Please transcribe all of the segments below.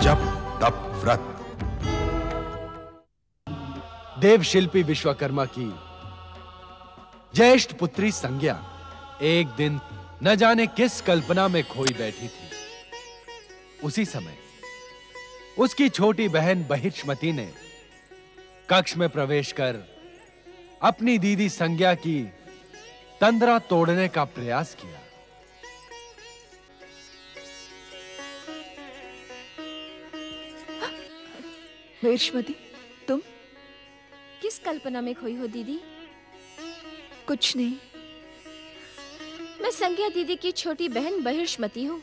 जप तप व्रत। देव शिल्पी विश्वकर्मा की ज्येष्ठ पुत्री संज्ञा एक दिन न जाने किस कल्पना में खोई बैठी थी। उसी समय उसकी छोटी बहन बहिष्मति ने कक्ष में प्रवेश कर अपनी दीदी संज्ञा की तंद्रा तोड़ने का प्रयास किया। बहिष्मति, तुम किस कल्पना में खोई हो दीदी? कुछ नहीं। मैं संज्ञा दीदी की छोटी बहन बहिष्मति हूँ।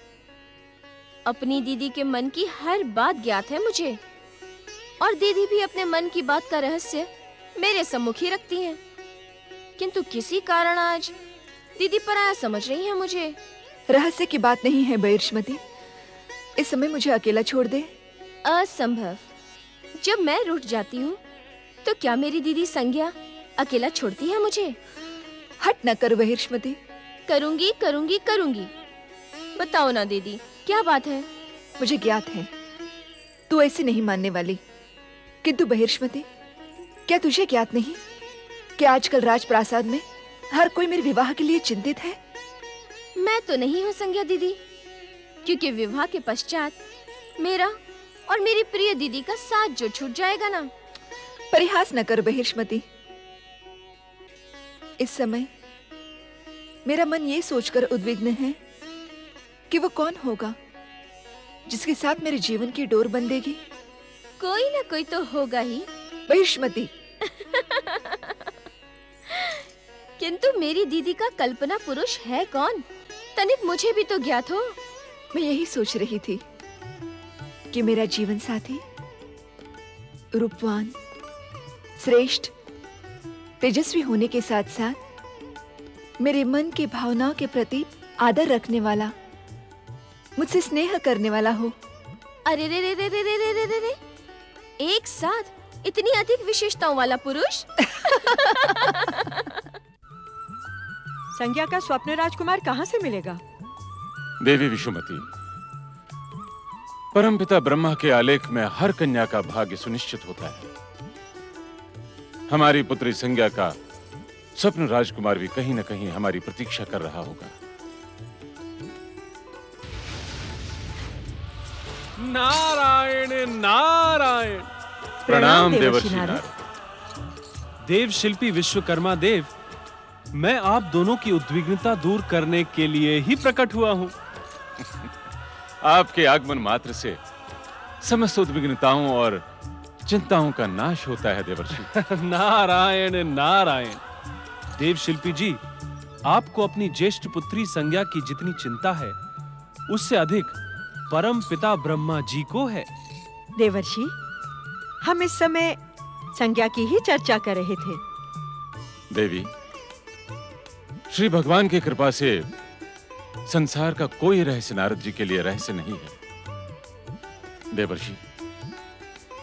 अपनी दीदी के मन की हर बात ज्ञात है मुझे, और दीदी भी अपने मन की बात का रहस्य मेरे सम्मुख ही रखती हैं। किंतु किसी कारण आज दीदी पराया समझ रही हैं मुझे। रहस्य की बात नहीं है बहिष्मति, इस समय मुझे अकेला छोड़ दे। असंभव। जब मैं रूठ जाती हूँ तो क्या मेरी दीदी संज्ञा अकेला छोड़ती है मुझे? हट न कर बहिष्मति। करूंगी करूंगी करूंगी। बताओ ना दीदी, क्या बात है? मुझे ज्ञात है तू ऐसे नहीं मानने वाली, किंतु बहिष्मति, क्या तुझे ज्ञात नहीं कि आजकल राजप्रासाद में हर कोई मेरे विवाह के लिए चिंतित है? मैं तो नहीं हूँ संज्ञा दीदी, क्योंकि विवाह के पश्चात मेरा और मेरी प्रिय दीदी का साथ जो छूट जाएगा ना। परिहास न कर बहिष्मति। इस समय मेरा मन ये सोचकर उद्विग्न है कि वो कौन होगा जिसके साथ मेरे जीवन की डोर बंधेगी। कोई ना कोई तो होगा ही बहिष्मति। किंतु मेरी दीदी का कल्पना पुरुष है कौन? तनिक मुझे भी तो ज्ञात हो। मैं यही सोच रही थी कि मेरा जीवन साथी रूपवान, श्रेष्ठ, तेजस्वी होने के साथ साथ मेरे मन की भावनाओं के प्रति आदर रखने वाला, मुझसे स्नेह करने वाला हो। अरे रे रे रे रे रे रे रे रे, एक साथ इतनी अधिक विशेषताओं वाला पुरुष। संज्ञा का स्वप्न राजकुमार कहाँ से मिलेगा? देवी विषुमती, परमपिता ब्रह्मा के आलेख में हर कन्या का भाग्य सुनिश्चित होता है। हमारी पुत्री संज्ञा का स्वप्न राजकुमार भी कहीं न कहीं हमारी प्रतीक्षा कर रहा होगा। नारायण नारायण। प्रणाम देवर्षि नारद। देव शिल्पी विश्वकर्मा देव, मैं आप दोनों की उद्विग्नता दूर करने के लिए ही प्रकट हुआ हूं। आपके आगमन मात्र से समस्त उद्विग्नताओं और चिंताओं का नाश होता है देवर्षि। नारायण नारायण। देव शिल्पी जी, आपको अपनी ज्येष्ठ पुत्री संज्ञा की जितनी चिंता है, उससे अधिक परम पिता ब्रह्मा जी को है। देवर्षि, हम इस समय संज्ञा की ही चर्चा कर रहे थे। देवी, श्री भगवान की कृपा से संसार का कोई रहस्य नारद जी के लिए रहस्य नहीं है। देवर्षि,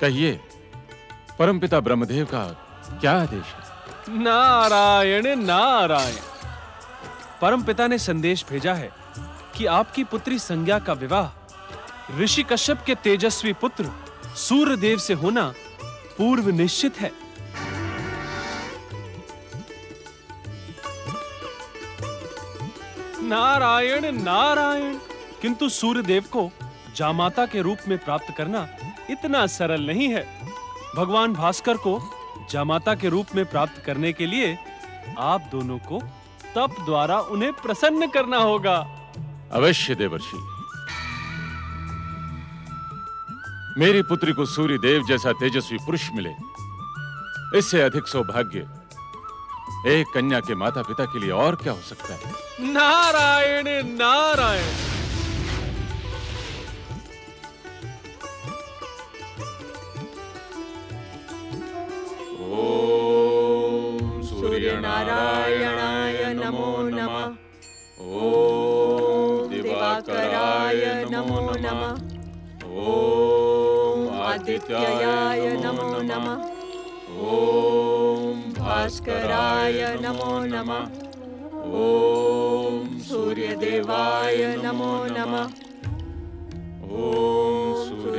कहिए, परमपिता ब्रह्मदेव का क्या आदेश है? नारायण नारायण। परमपिता ने संदेश भेजा है कि आपकी पुत्री संज्ञा का विवाह ऋषि कश्यप के तेजस्वी पुत्र सूर्यदेव से होना पूर्व निश्चित है। नारायण नारायण। किंतु सूर्यदेव को जामाता के रूप में प्राप्त करना इतना सरल नहीं है। भगवान भास्कर को जामाता के रूप में प्राप्त करने के लिए आप दोनों को तप द्वारा उन्हें प्रसन्न करना होगा। अवश्य देवर्षि। मेरी पुत्री को सूर्यदेव जैसा तेजस्वी पुरुष मिले, इससे अधिक सौभाग्य एक कन्या के माता पिता के लिए और क्या हो सकता है? नारायण नारायण। ओम सूर्य नारायणाय नमो नमः। ओम दिवाकराय नमो नमः। ओम आदित्याय नमो नमः। ओम भास्कराय नमो नमः। ओम सूर्यदेवाय नमो नमः। ओम सूर्य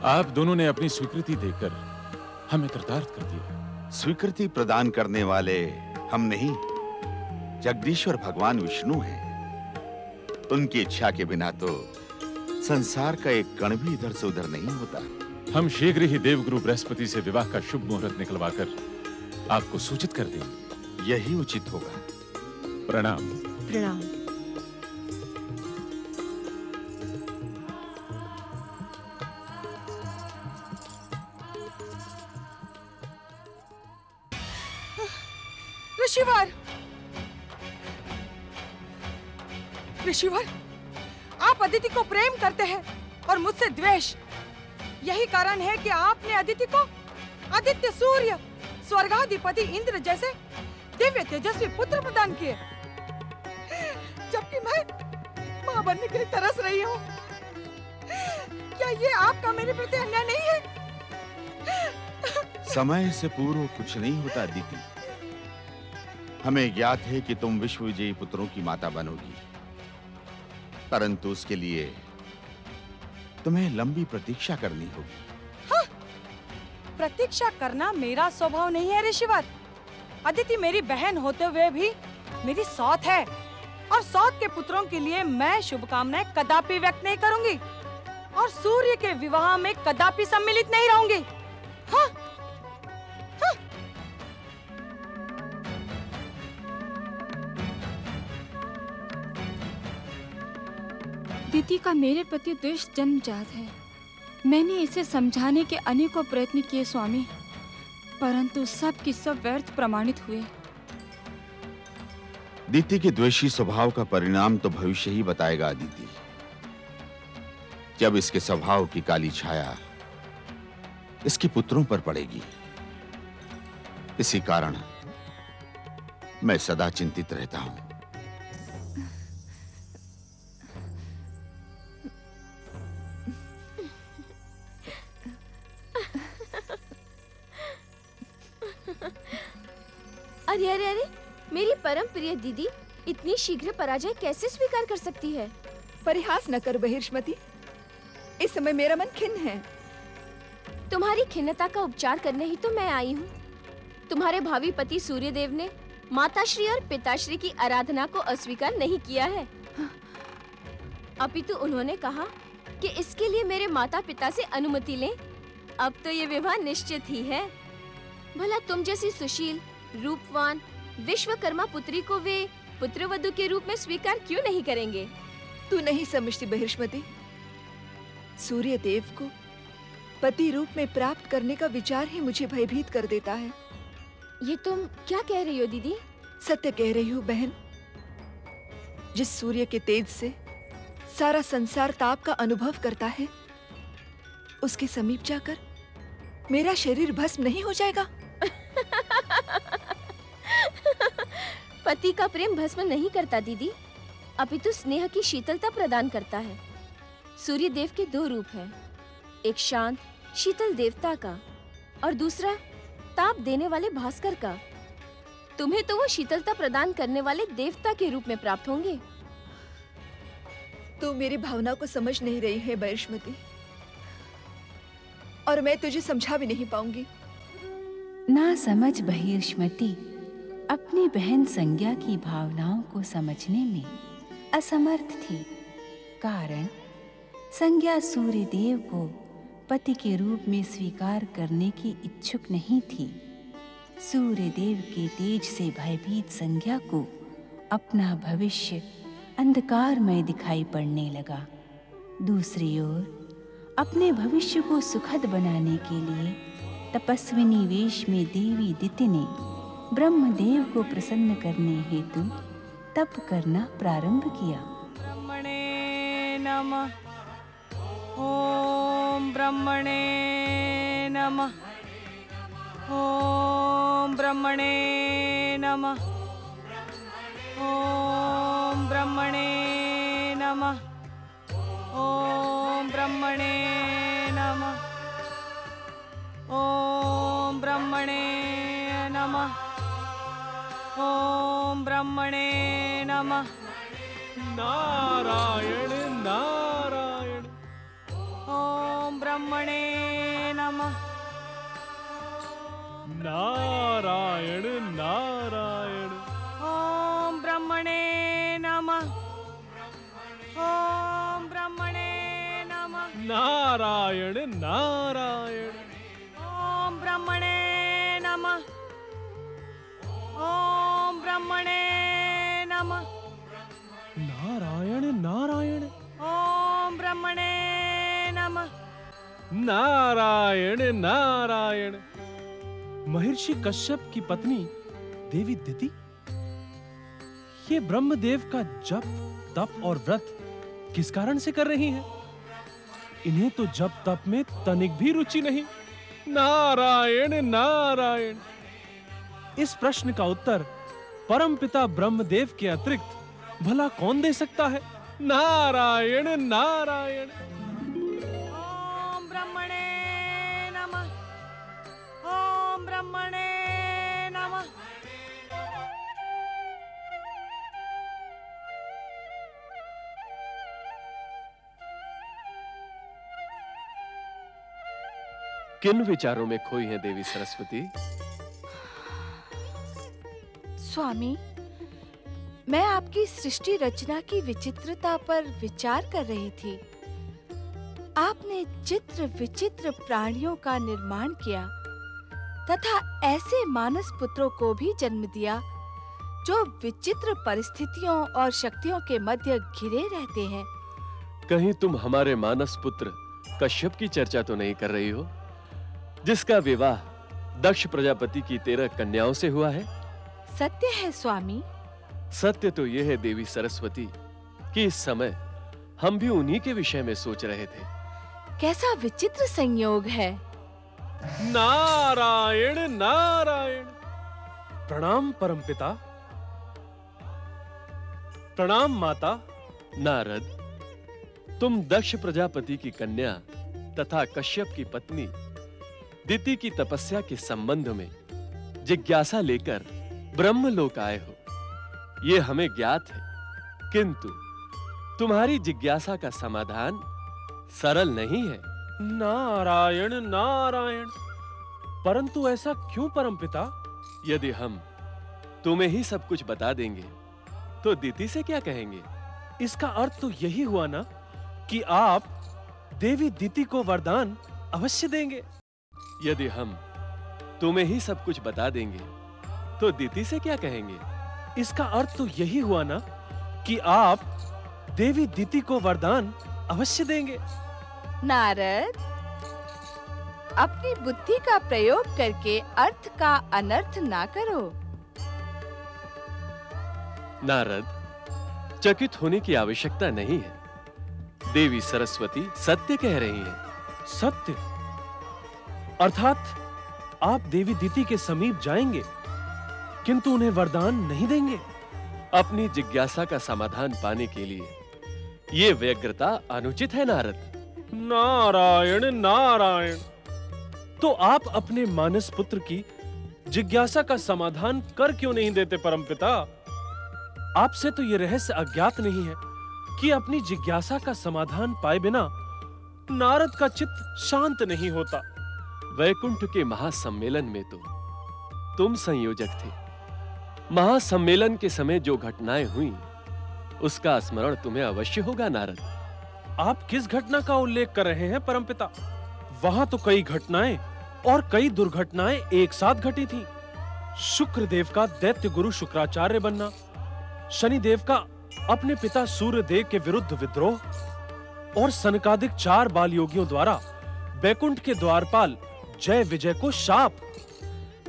आप दोनों ने अपनी स्वीकृति देकर हमें कृतार्थ कर दिया। स्वीकृति प्रदान करने वाले हम नहीं, जगदीश्वर भगवान विष्णु हैं। उनकी इच्छा के बिना तो संसार का एक कण भी इधर से उधर नहीं होता। हम शीघ्र ही देवगुरु बृहस्पति से विवाह का शुभ मुहूर्त निकलवाकर आपको सूचित कर देंगे। यही उचित होगा। प्रणाम। प्रणाम। ऋषिवर, ऋषिवर, आप अदिति को प्रेम करते हैं और मुझसे द्वेष। यही कारण है कि आपने अदिति को आदित्य सूर्य स्वर्गाधिपति इंद्र जैसे दिव्य तेजस्वी पुत्र प्रदान किए, जबकि मैं मां बनने के लिए तरस रही हूँ। क्या ये आपका मेरे प्रति अन्याय नहीं है? समय से पूर्व कुछ नहीं होता अदिति। हमें ज्ञात है कि तुम विश्व विजयी पुत्रों की माता बनोगी, परंतु उसके लिए तुम्हें लंबी प्रतीक्षा करनी होगी। हाँ, प्रतीक्षा करना मेरा स्वभाव नहीं है ऋषिवर। अदिति मेरी बहन होते हुए भी मेरी सौत है, और सौत के पुत्रों के लिए मैं शुभकामनाएं कदापि व्यक्त नहीं करूंगी, और सूर्य के विवाह में कदापि सम्मिलित नहीं रहूंगी। हाँ, हाँ। दीदी का मेरे प्रति द्वेष जन्मजात है। मैंने इसे समझाने के अनेकों प्रयत्न किए स्वामी, परंतु सब की सब व्यर्थ प्रमाणित हुए। दीति के द्वेषी स्वभाव का परिणाम तो भविष्य ही बताएगा अदिति, जब इसके स्वभाव की काली छाया इसके पुत्रों पर पड़ेगी। इसी कारण मैं सदा चिंतित रहता हूं। अरे अरे अरे, मेरी परम प्रिय दीदी इतनी शीघ्र पराजय कैसे स्वीकार कर सकती है? परिहास न कर बहिर्ष्मति, इस समय मेरा मन खिन्न है। तुम्हारी खिन्नता का उपचार करने ही तो मैं आई हूँ। तुम्हारे भावी पति सूर्यदेव ने माताश्री और पिताश्री की आराधना को अस्वीकार नहीं किया है, अपितु उन्होंने कहा कि इसके लिए मेरे माता पिता से अनुमति लें। अब तो ये विवाह निश्चित ही है। भला तुम जैसी सुशील, रूपवान, विश्वकर्मा पुत्री को वे पुत्रवधू के रूप में स्वीकार क्यों नहीं करेंगे? तू नहीं समझती बहिर्ष्मति, सूर्य देव को पति रूप में प्राप्त करने का विचार ही मुझे भयभीत कर देता है। ये तुम क्या कह रही हो दीदी? सत्य कह रही हूँ बहन। जिस सूर्य के तेज से सारा संसार ताप का अनुभव करता है, उसके समीप जाकर मेरा शरीर भस्म नहीं हो जाएगा? पति का प्रेम भस्म नहीं करता दीदी, अपितु स्नेह की शीतलता प्रदान करता है। सूर्य देव के दो रूप हैं, एक शांत शीतल देवता का और दूसरा ताप देने वाले भास्कर का। तुम्हें तो वो शीतलता प्रदान करने वाले देवता के रूप में प्राप्त होंगे। तू मेरी भावना को समझ नहीं रही है बहिर्ष्मति, और मैं तुझे समझा भी नहीं पाऊंगी। ना समझ बहिर्ष्मति अपनी बहन संज्ञा की भावनाओं को समझने में असमर्थ थी, कारण संज्ञा सूर्यदेव को पति के रूप में स्वीकार करने की इच्छुक नहीं थी। सूर्यदेव के तेज से भयभीत संज्ञा को अपना भविष्य अंधकारमय दिखाई पड़ने लगा। दूसरी ओर अपने भविष्य को सुखद बनाने के लिए तपस्विनी वेश में देवी दिति ने ब्रह्मदेव को प्रसन्न करने हेतु तप करना प्रारंभ किया। ब्रह्मणे नमः। ओम ब्रह्मणे नमः। ओम ब्रह्मणे नमः। ओम ब्रह्मणे नमः। ओम ब्रह्मणे नमः। ओम ब्रह्मणे नमः। ओम ब्रह्मणे नमः। नारायण नारायण। ओम ब्रह्मणे ब्रह्मणे नमः। नारायण नारायण। ओम ब्रह्मणे नमः। ओम ब्रह्मणे नमः। नारायण नारायण। ओम ब्रह्मणे नमः। ओम ब्रह्मणे नमः। नारायण नारायण। ओम ब्रह्मणे नमः। नारायण नारायण। महर्षि कश्यप की पत्नी देवी दिति ये ब्रह्मदेव का जप तप और व्रत किस कारण से कर रही हैं? इन्हें तो जप तप में तनिक भी रुचि नहीं। नारायण नारायण। इस प्रश्न का उत्तर परमपिता ब्रह्मदेव के अतिरिक्त भला कौन दे सकता है? नारायण नारायण। ओम ब्रह्मणे नमः। ओम ब्रह्मणे नमः। किन विचारों में खोई हैं देवी सरस्वती? स्वामी, मैं आपकी सृष्टि रचना की विचित्रता पर विचार कर रही थी। आपने चित्र विचित्र प्राणियों का निर्माण किया तथा ऐसे मानस पुत्रों को भी जन्म दिया जो विचित्र परिस्थितियों और शक्तियों के मध्य घिरे रहते हैं। कहीं तुम हमारे मानस पुत्र कश्यप की चर्चा तो नहीं कर रही हो, जिसका विवाह दक्ष प्रजापति की 13 कन्याओं से हुआ है? सत्य है स्वामी। सत्य तो यह है देवी सरस्वती कि इस समय हम भी उन्हीं के विषय में सोच रहे थे। कैसा विचित्र संयोग है। नारायण नारायण। प्रणाम परमपिता। प्रणाम माता। नारद, तुम दक्ष प्रजापति की कन्या तथा कश्यप की पत्नी दिति की तपस्या के संबंध में जिज्ञासा लेकर ब्रह्मलोक आए हो, ये हमें ज्ञात है, किंतु तुम्हारी जिज्ञासा का समाधान सरल नहीं है। नारायण नारायण। परंतु ऐसा क्यों परमपिता? यदि हम तुम्हें ही सब कुछ बता देंगे तो दिति से क्या कहेंगे? इसका अर्थ तो यही हुआ ना कि आप देवी दिति को वरदान अवश्य देंगे। यदि हम तुम्हें ही सब कुछ बता देंगे तो दिति से क्या कहेंगे? इसका अर्थ तो यही हुआ ना कि आप देवी दिति को वरदान अवश्य देंगे। नारद, अपनी बुद्धि का प्रयोग करके अर्थ का अनर्थ ना करो। नारद, चकित होने की आवश्यकता नहीं है। देवी सरस्वती सत्य कह रही हैं। सत्य? अर्थात आप देवी दिति के समीप जाएंगे किंतु उन्हें वरदान नहीं देंगे? अपनी जिज्ञासा का समाधान पाने के लिए ये व्यग्रता अनुचित है नारद। नारायण नारायण। तो आप अपने मानस पुत्र की जिज्ञासा का समाधान कर क्यों नहीं देते परमपिता? आपसे तो ये रहस्य अज्ञात नहीं है कि अपनी जिज्ञासा का समाधान पाए बिना नारद का चित्त शांत नहीं होता। वैकुंठ के महासम्मेलन में तो तुम संयोजक थे। महासम्मेलन के समय जो घटनाएं हुई उसका स्मरण तुम्हें अवश्य होगा नारद। आप किस घटना का उल्लेख कर रहे हैं परमपिता? वहां तो कई घटनाएं और कई दुर्घटनाएं एक साथ घटी थी। शुक्रदेव का दैत्य गुरु शुक्राचार्य बनना, शनिदेव का अपने पिता सूर्यदेव के विरुद्ध विद्रोह और सनकादिक 4 बाल योगियों द्वारा बैकुंठ के द्वारपाल जय विजय को शाप।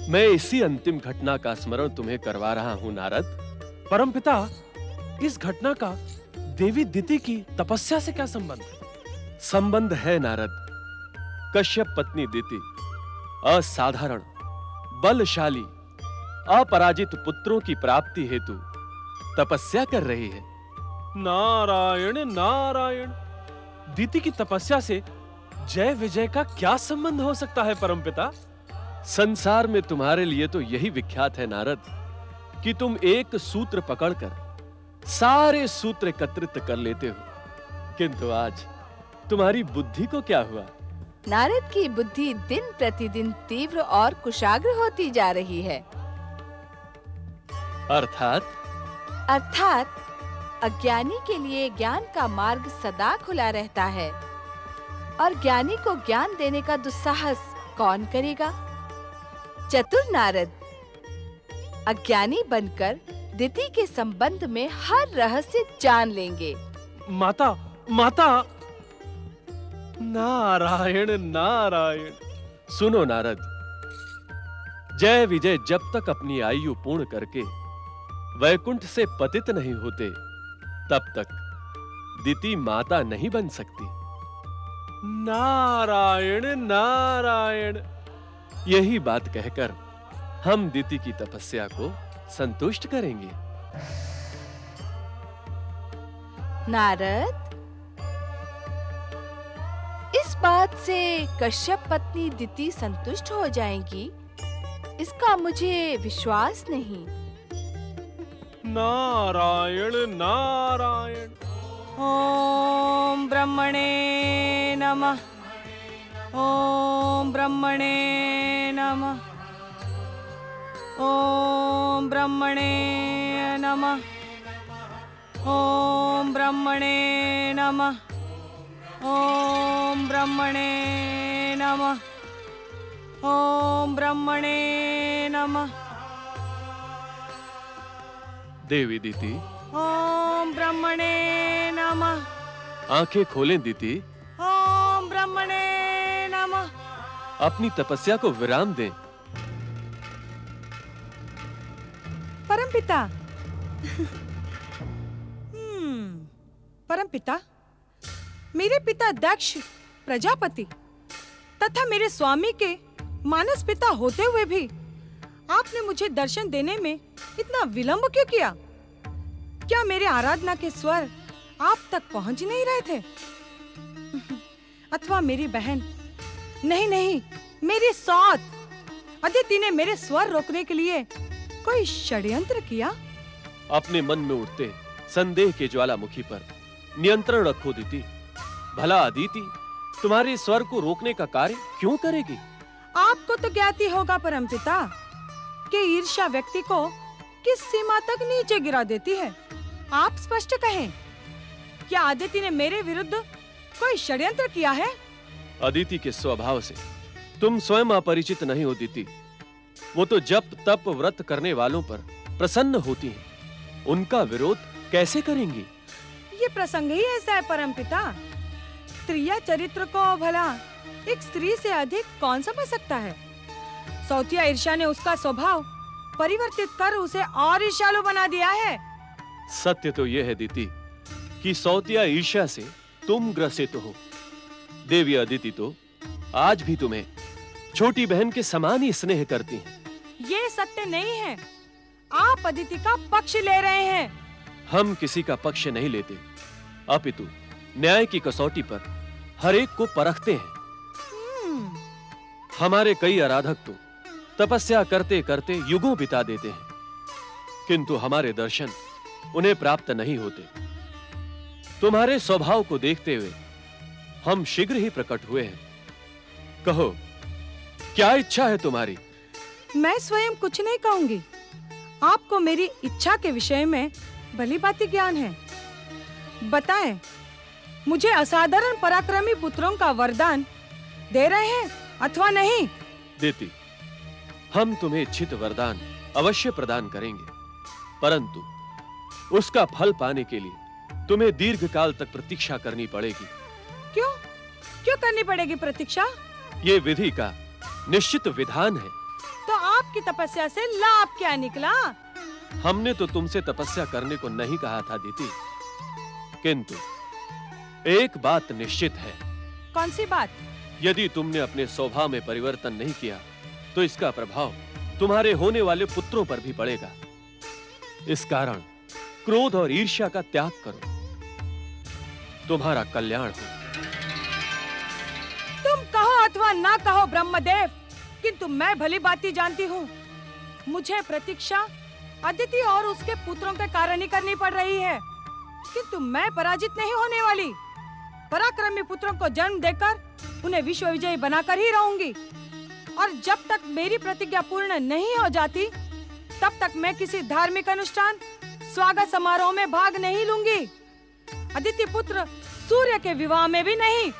मैं इसी अंतिम घटना का स्मरण तुम्हें करवा रहा हूं नारद। परमपिता, इस घटना का देवी दिति की तपस्या से क्या संबंध? संबंध है नारद। कश्यप पत्नी दिति असाधारण, बलशाली, अपराजित पुत्रों की प्राप्ति हेतु तपस्या कर रही है। नारायण नारायण। दिति की तपस्या से जय विजय का क्या संबंध हो सकता है परमपिता? संसार में तुम्हारे लिए तो यही विख्यात है नारद कि तुम एक सूत्र पकड़कर सारे सूत्र एकत्रित कर लेते हो, किंतु आज तुम्हारी बुद्धि को क्या हुआ? नारद की बुद्धि दिन प्रतिदिन तीव्र और कुशाग्र होती जा रही है। अर्थात अज्ञानी के लिए ज्ञान का मार्ग सदा खुला रहता है, और ज्ञानी को ज्ञान देने का दुस्साहस कौन करेगा? चतुर नारद अज्ञानी बनकर दिति के संबंध में हर रहस्य जान लेंगे। माता, माता! नारायण नारायण! सुनो नारद, जय विजय जब तक अपनी आयु पूर्ण करके वैकुंठ से पतित नहीं होते, तब तक दिति माता नहीं बन सकती। नारायण नारायण! यही बात कहकर हम दिति की तपस्या को संतुष्ट करेंगे। नारद, इस बात से कश्यप पत्नी दिति संतुष्ट हो जाएंगी, इसका मुझे विश्वास नहीं। नारायण नारायण! ओम ब्रह्मणे नमः। ओम ब्रह्मणे नमः। ओम ब्रह्मणे नमः। ओम ब्रह्मणे नमः। ओम ब्रह्मणे नमः। ओम ब्रह्मणे नमः। देवी दिति, ओम ब्रह्मणे नमः। आंखें खोलें दिति। ओम ब्रह्मणे नमः। अपनी तपस्या को विराम दें। परमपिता। परमपिता, मेरे पिता दक्ष प्रजापति तथा मेरे स्वामी के मानस पिता होते हुए भी आपने मुझे दर्शन देने में इतना विलंब क्यों किया? क्या मेरे आराधना के स्वर आप तक पहुंच नहीं रहे थे? अथवा मेरी बहन, नहीं, मेरी सौत अदिति ने मेरे स्वर रोकने के लिए कोई षड्यंत्र किया? अपने मन में उठते संदेह के ज्वालामुखी पर नियंत्रण रखो दिति। भला अदिति तुम्हारे स्वर को रोकने का कार्य क्यों करेगी? आपको तो ज्ञात ही होगा परमपिता कि ईर्ष्या व्यक्ति को किस सीमा तक नीचे गिरा देती है। आप स्पष्ट कहें, क्या अदिति ने मेरे विरुद्ध कोई षड्यंत्र किया है? अदिति के स्वभाव से तुम स्वयं अपरिचित नहीं हो दिति। वो तो जप तप व्रत करने वालों पर प्रसन्न होती हैं। उनका विरोध कैसे करेंगी? ये प्रसंग ही ऐसा है परमपिता। स्त्रिया चरित्र को भला एक स्त्री से अधिक कौन समझ सकता है? सौतिया ईर्ष्या ने उसका स्वभाव परिवर्तित कर उसे और ईर्ष्यालु बना दिया है। सत्य तो यह है दिति कि सौतिया ईर्ष्या से तुम ग्रसित हो। देवी अदिति तो आज भी तुम्हें छोटी बहन के समान ही स्नेह करती हैं। ये सत्य नहीं है। आप अदिति का पक्ष ले रहे हैं। हम किसी का पक्ष नहीं लेते, अपितु न्याय की कसौटी पर हर एक को परखते हैं। हमारे कई आराधक तो तपस्या करते करते युगों बिता देते हैं, किंतु हमारे दर्शन उन्हें प्राप्त नहीं होते। तुम्हारे स्वभाव को देखते हुए हम शीघ्र ही प्रकट हुए हैं। कहो, क्या इच्छा है तुम्हारी? मैं स्वयं कुछ नहीं कहूंगी। आपको मेरी इच्छा के विषय में भली भांति ज्ञान है। बताएं, मुझे असाधारण पराक्रमी पुत्रों का वरदान दे रहे हैं अथवा नहीं? देती, हम तुम्हें इच्छित वरदान अवश्य प्रदान करेंगे, परंतु उसका फल पाने के लिए तुम्हें दीर्घ काल तक प्रतीक्षा करनी पड़ेगी। क्यों करनी पड़ेगी प्रतीक्षा? ये विधि का निश्चित विधान है। तो आपकी तपस्या से लाभ क्या निकला? हमने तो तुमसे तपस्या करने को नहीं कहा था दीदी, किंतु एक बात निश्चित है। कौन सी बात? यदि तुमने अपने स्वभाव में परिवर्तन नहीं किया तो इसका प्रभाव तुम्हारे होने वाले पुत्रों पर भी पड़ेगा। इस कारण क्रोध और ईर्ष्या का त्याग करो, तुम्हारा कल्याण हो। तुम कहो अथवा ना कहो ब्रह्मदेव, किंतु मैं भली भांति जानती हूँ मुझे प्रतीक्षा अदिति और उसके पुत्रों के कारण ही करनी पड़ रही है, किंतु मैं पराजित नहीं होने वाली। पराक्रमी पुत्रों को जन्म देकर उन्हें विश्व विजयी बनाकर ही रहूंगी। और जब तक मेरी प्रतिज्ञा पूर्ण नहीं हो जाती, तब तक मैं किसी धार्मिक अनुष्ठान, स्वागत समारोह में भाग नहीं लूंगी। अदिति पुत्र सूर्य के विवाह में भी नहीं।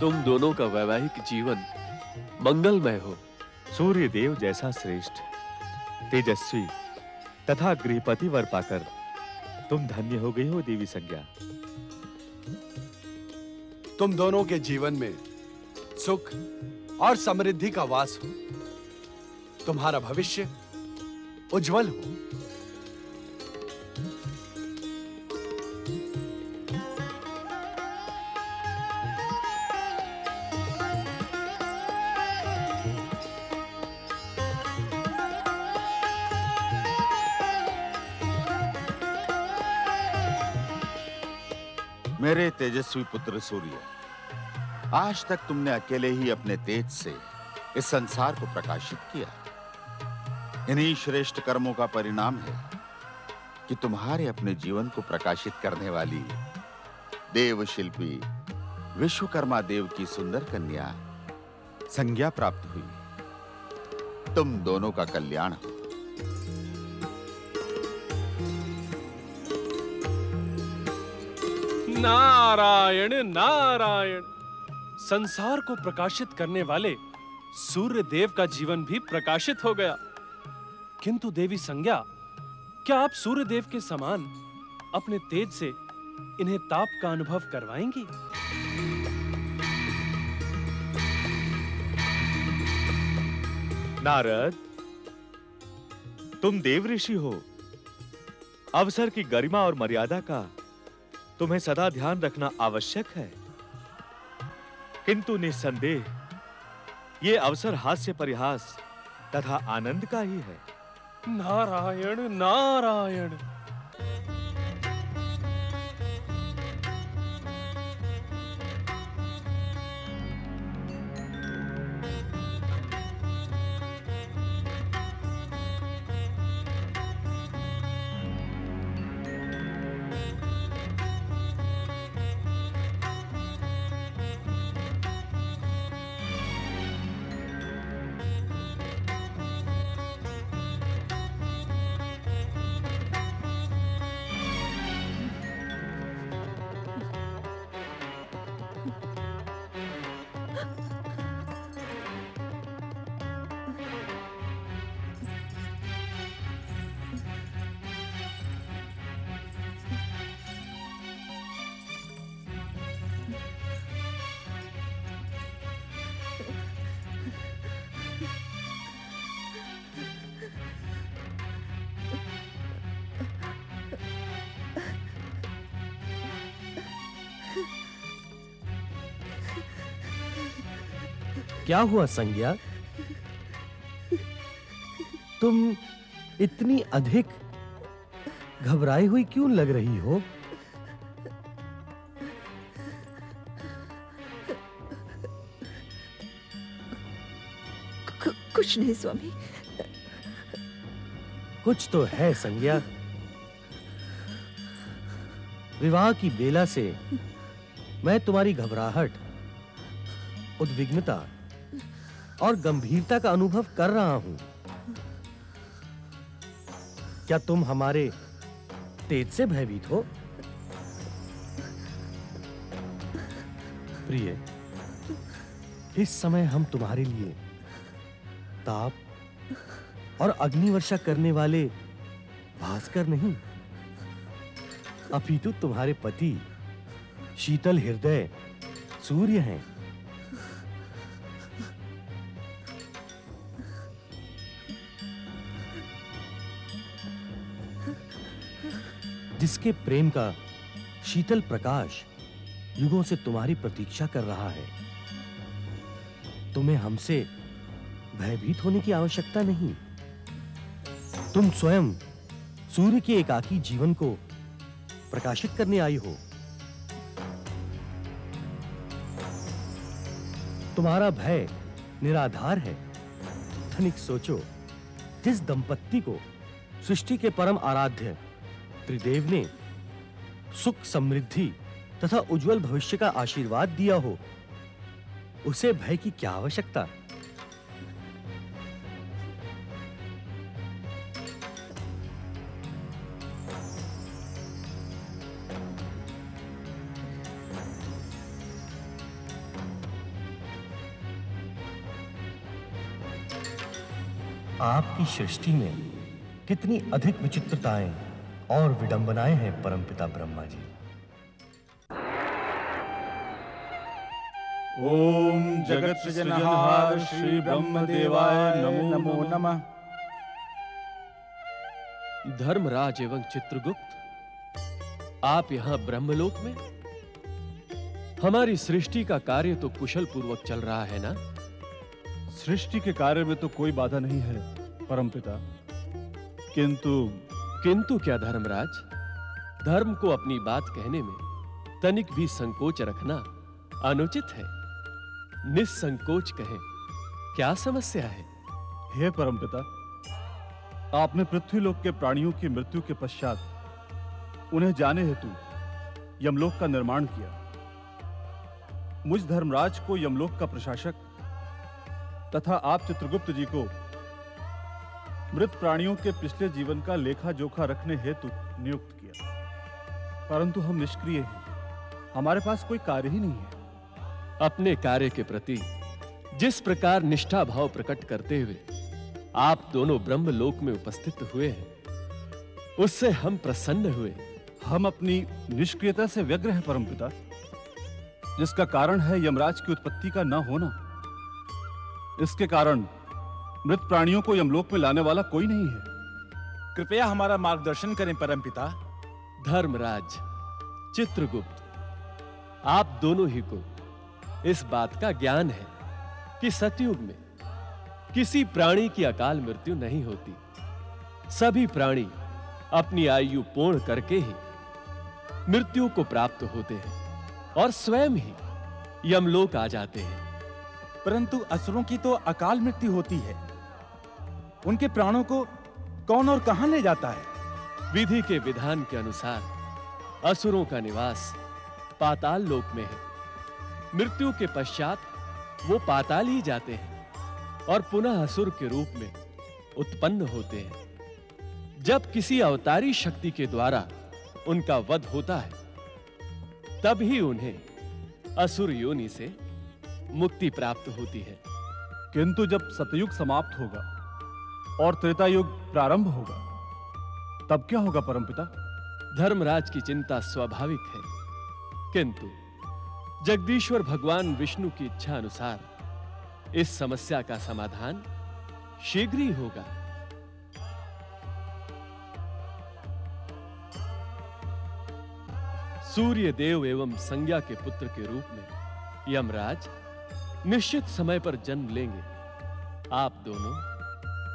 तुम दोनों का वैवाहिक जीवन मंगलमय हो। सूर्य देव जैसा श्रेष्ठ, तेजस्वी तथा गृहपति वर पाकर तुम धन्य हो गई हो देवी संज्ञा। तुम दोनों के जीवन में सुख और समृद्धि का वास हो। तुम्हारा भविष्य उज्जवल हो। मेरे तेजस्वी पुत्र सूर्य, आज तक तुमने अकेले ही अपने तेज से इस संसार को प्रकाशित किया। इन्हीं श्रेष्ठ कर्मों का परिणाम है कि तुम्हारे अपने जीवन को प्रकाशित करने वाली देव शिल्पी विश्वकर्मा देव की सुंदर कन्या संज्ञा प्राप्त हुई। तुम दोनों का कल्याण हो। नारायण नारायण। संसार को प्रकाशित करने वाले सूर्य देव का जीवन भी प्रकाशित हो गया। किंतु देवी संज्ञा, क्या आप सूर्य देव के समान अपने तेज से इन्हें ताप का अनुभव करवाएंगी? नारद, तुम देव ऋषि हो। अवसर की गरिमा और मर्यादा का तुम्हें सदा ध्यान रखना आवश्यक है। किंतु निस्संदेह ये अवसर हास्य परिहास तथा आनंद का ही है। नारायण नारायण। क्या हुआ संज्ञा? तुम इतनी अधिक घबराई हुई क्यों लग रही हो? कुछ नहीं स्वामी। कुछ तो है संज्ञा। विवाह की बेला से मैं तुम्हारी घबराहट, उद्विग्नता और गंभीरता का अनुभव कर रहा हूं। क्या तुम हमारे तेज से भयभीत हो? प्रिय, इस समय हम तुम्हारे लिए ताप और अग्निवर्षा करने वाले भास्कर नहीं, अपितु तुम्हारे पति शीतल हृदय सूर्य हैं। जिसके प्रेम का शीतल प्रकाश युगों से तुम्हारी प्रतीक्षा कर रहा है। तुम्हें हमसे भयभीत होने की आवश्यकता नहीं। तुम स्वयं सूर्य के एकाकी जीवन को प्रकाशित करने आई हो। तुम्हारा भय निराधार है। तनिक सोचो, जिस दंपत्ति को सृष्टि के परम आराध्य त्रिदेव ने सुख, समृद्धि तथा उज्जवल भविष्य का आशीर्वाद दिया हो, उसे भय की क्या आवश्यकता? आपकी सृष्टि में कितनी अधिक विचित्रताएं और विडंबनाएं हैं परमपिता ब्रह्मा जी। ओम जगत सृजनहार श्री ब्रह्मदेवाय नमो नमः। धर्मराज एवं चित्रगुप्त, आप यहाँ ब्रह्मलोक में? हमारी सृष्टि का कार्य तो कुशल पूर्वक चल रहा है ना? सृष्टि के कार्य में तो कोई बाधा नहीं है परमपिता, किंतु क्या धर्मराज? धर्म को अपनी बात कहने में तनिक भी संकोच रखना अनुचित है। निसंकोच कहें, क्या समस्या है? हे परमपिता, आपने पृथ्वीलोक के प्राणियों की मृत्यु के पश्चात उन्हें जाने हेतु यमलोक का निर्माण किया। मुझ धर्मराज को यमलोक का प्रशासक तथा आप चित्रगुप्त जी को मृत प्राणियों के पिछले जीवन का लेखा जोखा रखने हेतु नियुक्त किया, परंतु हम निष्क्रिय हैं। हमारे पास कोई कार्य ही नहीं है। अपने कार्य के प्रति जिस प्रकार निष्ठा भाव प्रकट करते हुए आप दोनों ब्रह्मलोक में उपस्थित हुए हैं, उससे हम प्रसन्न हुए। हम अपनी निष्क्रियता से व्यग्र हैं परमपिता, जिसका कारण है यमराज की उत्पत्ति का न होना। इसके कारण मृत प्राणियों को यमलोक में लाने वाला कोई नहीं है। कृपया हमारा मार्गदर्शन करें परमपिता। धर्मराज, चित्रगुप्त, आप दोनों ही को इस बात का ज्ञान है कि सतयुग में किसी प्राणी की अकाल मृत्यु नहीं होती। सभी प्राणी अपनी आयु पूर्ण करके ही मृत्यु को प्राप्त होते हैं और स्वयं ही यमलोक आ जाते हैं। परंतु असुरों की तो अकाल मृत्यु होती है। उनके प्राणों को कौन और कहां ले जाता है? विधि के विधान के अनुसार असुरों का निवास पाताल लोक में है। मृत्यु के पश्चात वो पाताल ही जाते हैं और पुनः असुर के रूप में उत्पन्न होते हैं। जब किसी अवतारी शक्ति के द्वारा उनका वध होता है, तब ही उन्हें असुर योनि से मुक्ति प्राप्त होती है। किंतु जब सतयुग समाप्त होगा और त्रेता युग प्रारंभ होगा, तब क्या होगा परमपिता? धर्मराज की चिंता स्वाभाविक है, किंतु जगदीश्वर भगवान विष्णु की इच्छा अनुसार इस समस्या का समाधान शीघ्र ही होगा। सूर्य देव एवं संज्ञा के पुत्र के रूप में यमराज निश्चित समय पर जन्म लेंगे। आप दोनों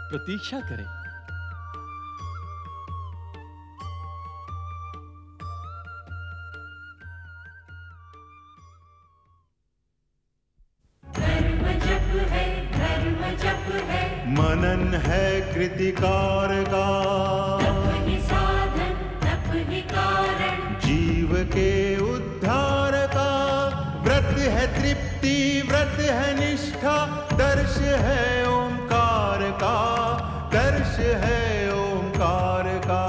प्रतीक्षा करें। मनन है कृतिकार का, साधन तप ही कारण, जीव के उद्धार का। व्रत है तृप्ति, व्रत है निष्ठा, दर्श है ओंकार का, दर्श है ओंकार का।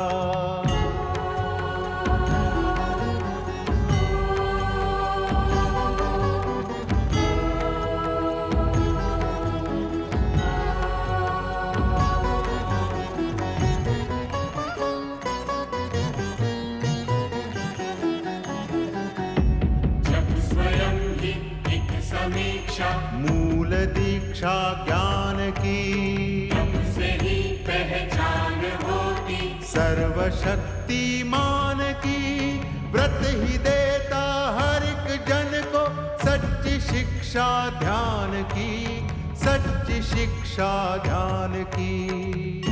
मूल दीक्षा ज्ञान की, से ही पहचान होती सर्वशक्तिमान की। व्रत ही देता हर एक जन को सच्ची शिक्षा ध्यान की, सच्ची शिक्षा ध्यान की।